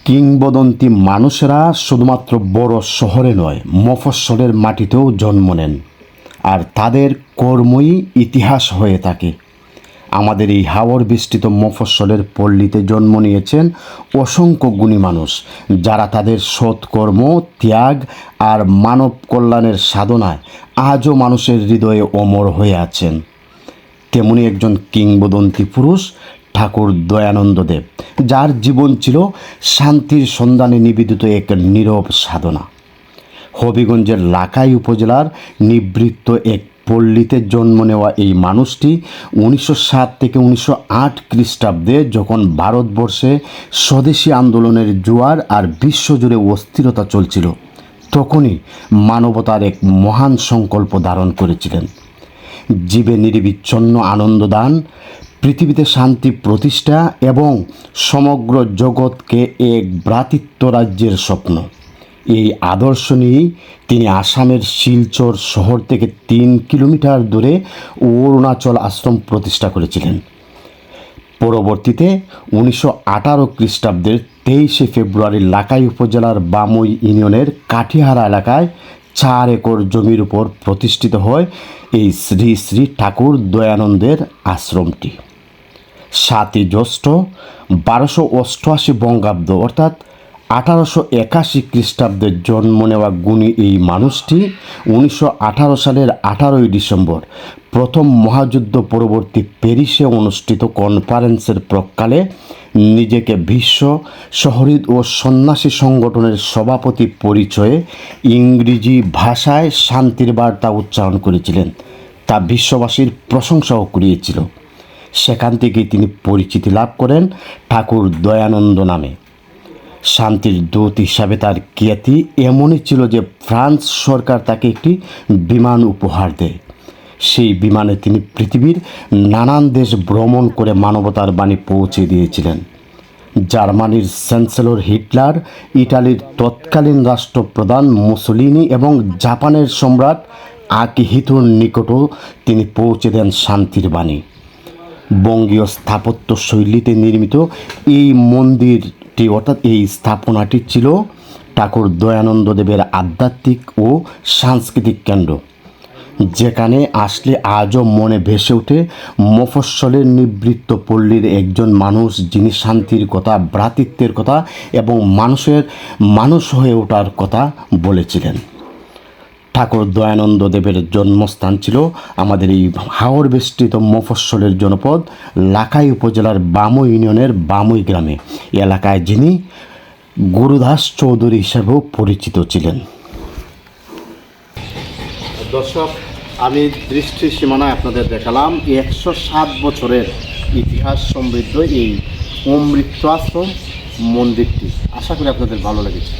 কিংবদন্তি মানুষেরা শুধুমাত্র বড় শহরে নয়, মফস্বলের মাটিতেও জন্ম নেন, আর তাদের কর্মই ইতিহাস হয়ে থাকে। আমাদের এই হাওর বিস্তৃত মফস্বলের পল্লীতে জন্ম নিয়েছেন অসংখ্য গুণী মানুষ, যারা তাদের সৎকর্ম, ত্যাগ আর মানব কল্যাণের সাধনায় আজও মানুষের হৃদয়ে অমর হয়ে আছেন। তেমনি একজন কিংবদন্তি পুরুষ ঠাকুর দয়ানন্দ দেব, যার জীবন ছিল শান্তির সন্ধানে নিবেদিত এক নীরব সাধনা। হবিগঞ্জের লাখাই উপজেলার নিবৃত্ত এক পল্লীতে জন্ম নেওয়া এই মানুষটি 1907 থেকে 1908 খ্রিস্টাব্দে যখন ভারতবর্ষে স্বদেশী আন্দোলনের জোয়ার আর বিশ্বজুড়ে অস্থিরতা চলছিল, তখনই মানবতার এক মহান সংকল্প ধারণ করেছিলেন। জীবে নির্বিচ্ছিন্ন আনন্দদান, পৃথিবীতে শান্তি প্রতিষ্ঠা এবং সমগ্র জগৎকে এক ভ্রাতৃত্ব রাজ্যের স্বপ্ন। এই আদর্শ নিয়েই তিনি আসামের শিলচর শহর থেকে 3 কিলোমিটার দূরে অরুণাচল আশ্রম প্রতিষ্ঠা করেছিলেন। পরবর্তীতে 1918 খ্রিস্টাব্দের 23 ফেব্রুয়ারি লাখাই উপজেলার বামুই ইউনিয়নের কাঠিহারা এলাকায় 4 একর জমির উপর প্রতিষ্ঠিত হয় এই শ্রী শ্রী ঠাকুর দয়ানন্দের আশ্রমটি। 7ই জ্যৈষ্ঠ 1288 বঙ্গাব্দ অর্থাৎ 1881 খ্রিস্টাব্দে জন্ম নেওয়া গুণী এই মানুষটি 1918 সালের 18ই ডিসেম্বর প্রথম মহাযুদ্ধ পরবর্তী প্যারিসে অনুষ্ঠিত কনফারেন্সের প্রাক্কালে নিজেকে বিশ্ব শহীদ ও সন্ন্যাসী সংগঠনের সভাপতি পরিচয়ে ইংরেজি ভাষায় শান্তির বার্তা উচ্চারণ করেছিলেন। তা বিশ্ববাসীর প্রশংসাও কুড়িয়েছিল। সেখান থেকেই তিনি পরিচিতি লাভ করেন ঠাকুর দয়ানন্দ নামে। শান্তির দূত হিসাবে তার খ্যাতি এমনই ছিল যে ফ্রান্স সরকার তাকে একটি বিমান উপহার দেয়। সেই বিমানে তিনি পৃথিবীর নানান দেশ ভ্রমণ করে মানবতার বাণী পৌঁছে দিয়েছিলেন। জার্মানির চ্যান্সেলর হিটলার, ইটালির তৎকালীন রাষ্ট্রপ্রধান মুসোলিনি এবং জাপানের সম্রাট আকিহিতোর নিকটও তিনি পৌঁছে দেন শান্তির বাণী। বঙ্গীয় স্থাপত্য শৈলীতে নির্মিত এই মন্দিরটি অর্থাৎ এই স্থাপনাটি ছিল ঠাকুর দয়ানন্দ দেবের আধ্যাত্মিক ও সাংস্কৃতিক কেন্দ্র, যেখানে আসলে আজও মনে ভেসে ওঠে মফস্বলের নিবৃত্ত পল্লীর একজন মানুষ, যিনি শান্তির কথা, ভ্রাতৃত্বের কথা এবং মানুষ হয়ে ওঠার কথা বলেছিলেন। ঠাকুর দয়ানন্দ দেবের জন্মস্থান ছিল আমাদের এই হাওর বেষ্টিত মফস্বলের জনপদ লাখাই উপজেলার বামুই ইউনিয়নের বামুই গ্রামে। এলাকায় যিনি গুরুদাস চৌধুরী হিসেবেও পরিচিত ছিলেন। দর্শক, আমি দৃষ্টি সীমানায় আপনাদের দেখালাম 107 বছরের ইতিহাস সমৃদ্ধ এই অমৃত আশ্রম মন্দিরটি। আশা করি আপনাদের ভালো লেগেছে।